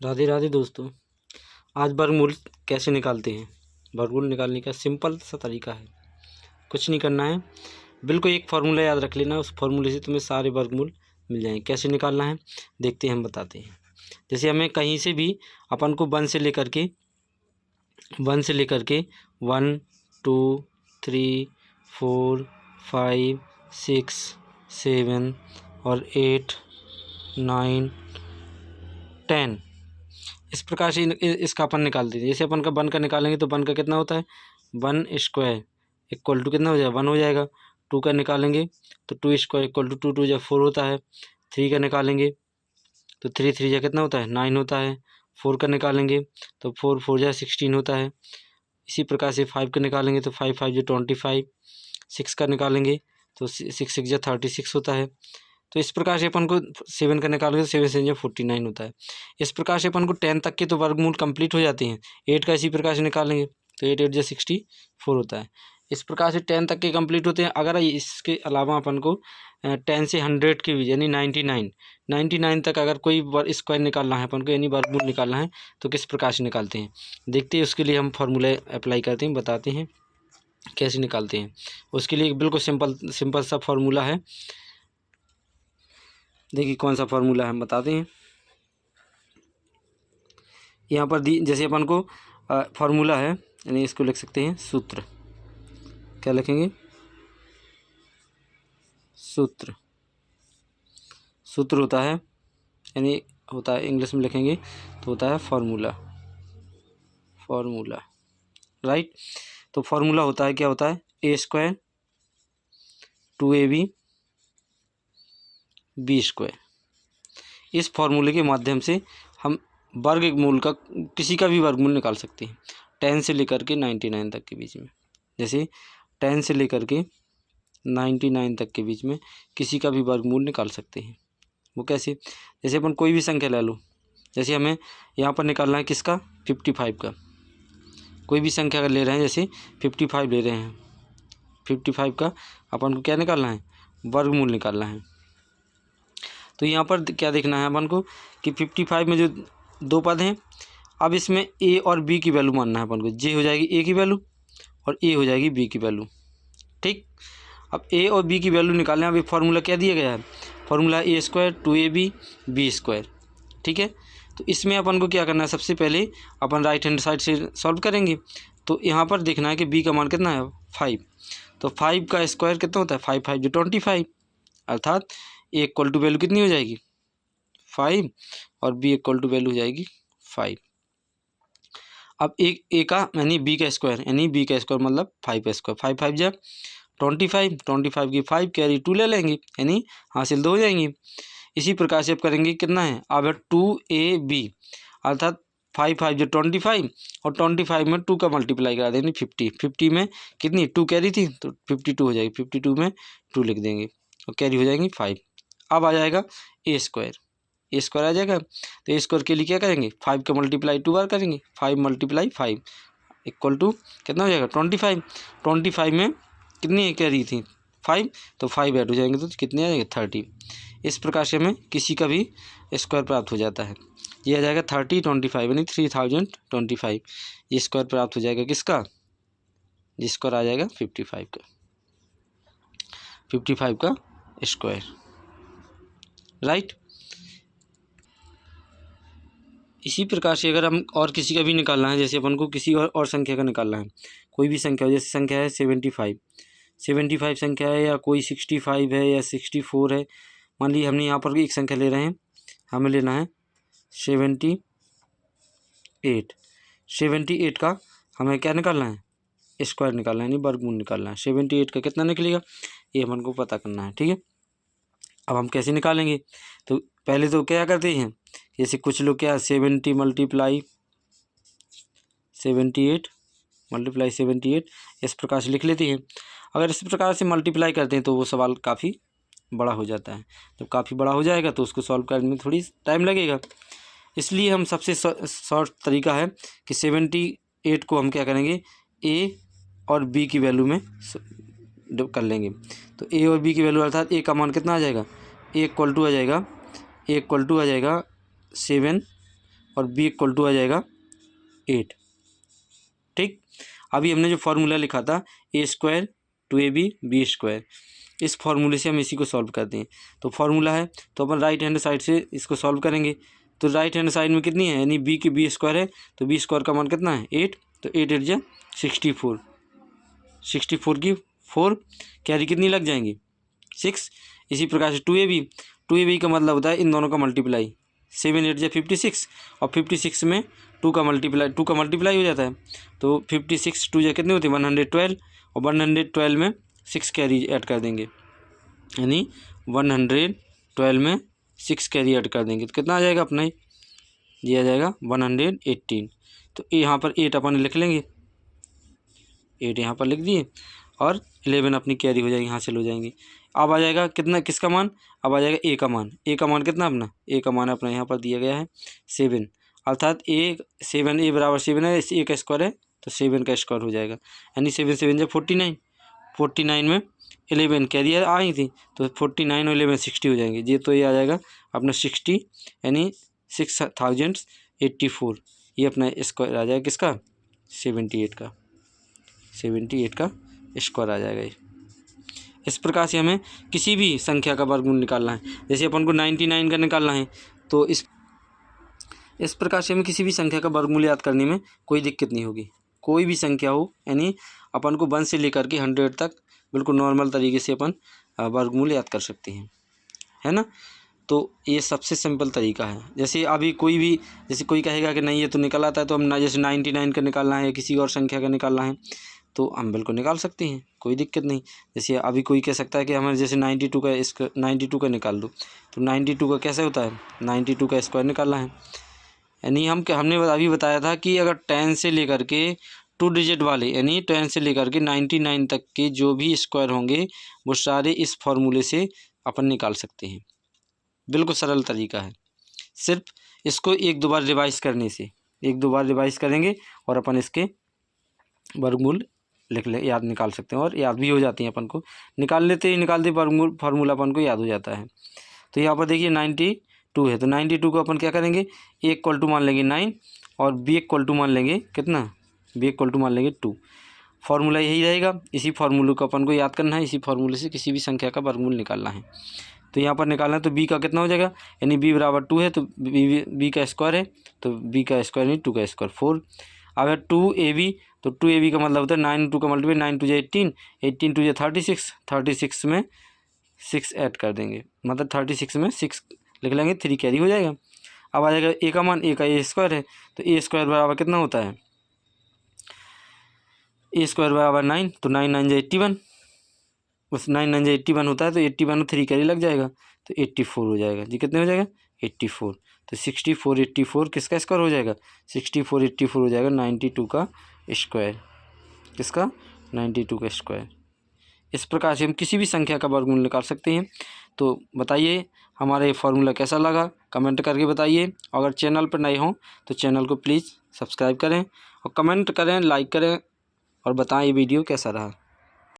राधे राधे दोस्तों। आज वर्गमूल कैसे निकालते हैं। वर्गमूल निकालने का सिंपल सा तरीका है, कुछ नहीं करना है, बिल्कुल एक फार्मूला याद रख लेना, उस फार्मूले से तुम्हें सारे वर्गमूल मिल जाएंगे। कैसे निकालना है देखते हैं, हम बताते हैं। जैसे हमें कहीं से भी अपन को वन से लेकर के 1 2 3 4 5 6 7 और 8 9 10 इस प्रकार से इसका अपन निकाल दीजिए। जैसे अपन का वन का निकालेंगे तो वन का कितना होता है, 1² इक्वल टू कितना हो जाएगा, 1 हो जाएगा। 2 का निकालेंगे तो 2² इक्वल टू 2 जब 4 होता है। 3 का निकालेंगे तो 3 3 जा कितना होता है, 9 होता है। 4 का निकालेंगे तो 4 4 जा 16 होता है। इसी प्रकार से 5 का निकालेंगे तो 5 5 जो 25। 6 का निकालेंगे तो 6 6 जा 36 होता है। तो इस प्रकार से अपन को 7 का निकालेंगे तो 7 7 49 होता है। इस प्रकार से अपन को 10 तक के तो वर्गमूल कंप्लीट हो जाते हैं। 8 का इसी प्रकार से निकालेंगे तो 8 8 जा 64 होता है। इस प्रकार से 10 तक के कंप्लीट होते हैं। अगर इसके अलावा अपन को 10 से 100 के भी यानी 99 तक अगर कोई स्क्वायर निकालना है अपन को, यानी वर्गमूल निकालना है, तो किस प्रकार से निकालते हैं देखते हैं। उसके लिए हम फार्मूला अप्लाई करते हैं, बताते हैं कैसे निकालते हैं। उसके लिए बिल्कुल सिंपल सा फार्मूला है। देखिए कौन सा फार्मूला हम बताते हैं। यहाँ पर जैसे अपन को फार्मूला है, यानी इसको लिख सकते हैं सूत्र। क्या लिखेंगे, सूत्र होता है, यानी होता है इंग्लिश में लिखेंगे तो होता है फार्मूला। राइट। तो फार्मूला होता है, क्या होता है, a² 2ab b²। इस फार्मूले के माध्यम से हम वर्गमूल का किसी का भी वर्गमूल निकाल सकते हैं, 10 से लेकर के 99 तक के बीच में। जैसे 10 से लेकर के 99 तक के बीच में किसी का भी वर्गमूल निकाल सकते हैं। वो कैसे, जैसे अपन कोई भी संख्या ले लो। जैसे हमें यहाँ पर निकालना है किसका, 55 का। कोई भी संख्या अगर ले रहे हैं, जैसे 55 ले रहे हैं, 55 का अपन को क्या निकालना है, वर्गमूल निकालना है। तो यहाँ पर क्या देखना है अपन को कि 55 में जो दो पद हैं, अब इसमें a और b की वैल्यू मानना है अपन को। j हो जाएगी a की वैल्यू और a हो जाएगी b की वैल्यू। ठीक, अब a और b की वैल्यू निकालना है। अब एक फार्मूला क्या दिया गया है, फार्मूला a² 2ab b²। ठीक है, तो इसमें अपन को क्या करना है, सबसे पहले अपन राइट हैंड साइड से सॉल्व करेंगे। तो यहाँ पर देखना है कि b का मान कितना है, 5। तो 5 का स्क्वायर कितना होता है, 5 5 जो 25, अर्थात a इक्वल टू वैल्यू कितनी हो जाएगी, 5, और b इक्वल टू वैल्यू हो जाएगी 5। अब a का यानी b का स्क्वायर, यानी b का स्क्वायर मतलब 5 5 5 जा 25, 25 की 5 कैरी 2 ले लेंगे, यानी हासिल 2 हो जाएंगी। इसी प्रकार से अब करेंगे, कितना है अब है 2ab, अर्थात 5 5 जो 25 और 25 में 2 का मल्टीप्लाई करा देंगे 50। 50 में कितनी 2 कैरी थी तो 52 हो जाएगी। 52 में 2 लिख देंगे और कैरी हो जाएंगी 5। अब आ जाएगा a² आ जाएगा। तो a² के लिए क्या करेंगे, 5 का मल्टीप्लाई 2 बार करेंगे, 5 × 5 इक्वल टू कितना हो जाएगा, 25। 25 में कितनी कैरी थी 5, तो 5 ऐड हो जाएंगे तो कितने आ जाएंगे, 30। इस प्रकार से हमें किसी का भी स्क्वायर प्राप्त हो जाता है। ये आ जाएगा 3025 यानी 3025। ये स्क्वायर प्राप्त हो जाएगा किसका, जिसका आ जाएगा 55 का स्क्वायर। राइट। इसी प्रकार से अगर हम और किसी का भी निकालना है, जैसे अपन को किसी और संख्या का निकालना है, कोई भी संख्या, जैसे संख्या है 75 संख्या है, या कोई 65 है या 64 है। मान लीजिए हमने यहाँ पर एक संख्या ले रहे हैं, हमें लेना है 78 का हमें क्या निकालना है, स्क्वायर निकालना है, यानी वर्गमूल निकालना है। 78 का कितना निकलेगा ये अपन को पता करना है। ठीक है, अब हम कैसे निकालेंगे, तो पहले तो क्या करते हैं, जैसे कुछ लोग क्या 70 × 78 इस प्रकार से लिख लेते हैं। अगर इस प्रकार से मल्टीप्लाई करते हैं तो वो सवाल काफ़ी बड़ा हो जाता है। जब काफ़ी बड़ा हो जाएगा तो उसको सॉल्व करने में थोड़ी टाइम लगेगा। इसलिए हम सबसे शॉर्ट तरीका है कि 78 को हम क्या करेंगे, a और b की वैल्यू में कर लेंगे। तो a और b की वैल्यू अर्थात a का मान कितना आ जाएगा, a इक्वल टू आ जाएगा 7 और b इक्वल टू आ जाएगा 8। ठीक, अभी हमने जो फार्मूला लिखा था a² 2ab b², इस फार्मूले से हम इसी को सॉल्व करते हैं। तो फार्मूला है तो अपन राइट हैंड साइड से इसको सॉल्व करेंगे। तो राइट हैंड साइड में कितनी है, यानी b की b² है, तो b² का मान कितना है 8, तो 8 8 जा 64, 64 की 4 कैरी कितनी लग जाएंगी 6। इसी प्रकार से 2ab का मतलब होता है इन दोनों का मल्टीप्लाई, 7 8 जा 56, और 56 में 2 का मल्टीप्लाई हो जाता है, तो 56 2 जा कितने होते हैं 112, और 112 में 6 कैरी ऐड कर देंगे, यानी 112 में 6 कैरी ऐड कर देंगे तो कितना आ जाएगा अपना, ये आ जाएगा 118। तो यहाँ पर 8 अपन लिख लेंगे, 8 यहाँ पर लिख दिए, और 11 अपनी कैरी हो जाएगी, हासिल हो जाएंगी। अब आ जाएगा कितना, किसका मान, अब आ जाएगा ए का मान। ए का मान कितना अपना, ए का मान अपना यहाँ पर दिया गया है 7, अर्थात ए 7, ए बराबर 7 है, ए का स्क्वायर है तो 7 का स्क्वायर हो जाएगा, यानी 7 7 जब 49, 49 में 11 कैरी आई थी, तो 49 और 11 60 हो जाएंगे जी, तो ये आ जाएगा अपना 60, यानी 6084, ये अपना स्क्वायर आ जाएगा किसका 78 का, 78 का स्क्वायर आ जाएगा। इस प्रकार से हमें किसी भी संख्या का वर्गमूल निकालना है, जैसे अपन को 99 का निकालना है, तो इस प्रकार से हमें किसी भी संख्या का वर्गमूल याद करने में कोई दिक्कत नहीं होगी। कोई भी संख्या हो, यानी अपन को 1 से लेकर के 100 तक बिल्कुल नॉर्मल तरीके से अपन वर्गमूल याद कर सकते हैं, है ना। तो ये सबसे सिंपल तरीका है। जैसे अभी कोई भी, जैसे कोई कहेगा कि नहीं ये तो निकल आता है, तो हम ना, जैसे 99 का निकालना है या किसी और संख्या का निकालना है, तो हम बिल्कुल निकाल सकते हैं, कोई दिक्कत नहीं। जैसे अभी कोई कह सकता है कि हमें जैसे 92 का, इसका 92 का निकाल दो, तो 92 का कैसे होता है, 92 का स्क्वायर निकालना है, यानी हमने अभी बताया था कि अगर 10 से लेकर के 2 डिजिट वाले, यानी 10 से लेकर के 99 तक के जो भी स्क्वायर होंगे वो सारे इस फॉर्मूले से अपन निकाल सकते हैं। बिल्कुल सरल तरीका है, सिर्फ इसको 1 2 बार रिवाइज करने से, 1 2 बार रिवाइज करेंगे और अपन इसके वर्गमूल लिख ले, याद निकाल सकते हैं, और याद भी हो जाती हैं अपन को, निकालते वर्गमूल फार्मूला अपन को याद हो जाता है। तो यहाँ पर देखिए 92 है, तो 92 को अपन क्या करेंगे, ए इक्वल टू मान लेंगे 9, और बी इक्वल टू मान लेंगे कितना, बी इक्वल टू मान लेंगे 2। फार्मूला यही रहेगा, इसी फार्मूले को अपन को याद करना है, इसी फार्मूले से किसी भी संख्या का वर्गमूल निकालना है। तो यहाँ पर निकालना है, तो b का कितना हो जाएगा, यानी b बराबर 2 है, तो b का स्क्वायर है, तो b का स्क्वायर नहीं 2 का स्क्वायर 4। अब है 2ab, तो 2ab का मतलब होता है 9 2 का मल्टीप्लाई, 9 2 18, 18 2 36, 36 में 6 ऐड कर देंगे, मतलब 36 में 6 लिख लेंगे, 3 कैरी हो जाएगा। अब आ जाएगा a का मान, a का a स्क्वायर है, तो a स्क्वायर बराबर कितना होता है, a स्क्वायर बराबर 9, तो 9 9 जा 81, उस 9 9 जा 81 होता है, तो 81 में 3 कैरी लग जाएगा, तो 84 हो जाएगा जी, कितने हो जाएगा 84। तो 64 84 किसका स्क्वायर हो जाएगा, 64 84 हो जाएगा 92 का स्क्वायर, किसका 92 का स्क्वायर। इस प्रकार से हम किसी भी संख्या का वर्गमूल निकाल सकते हैं। तो बताइए हमारा ये फार्मूला कैसा लगा, कमेंट करके बताइए। अगर चैनल पर नए हों तो चैनल को प्लीज़ सब्सक्राइब करें, और कमेंट करें, लाइक करें, और बताएं ये वीडियो कैसा रहा।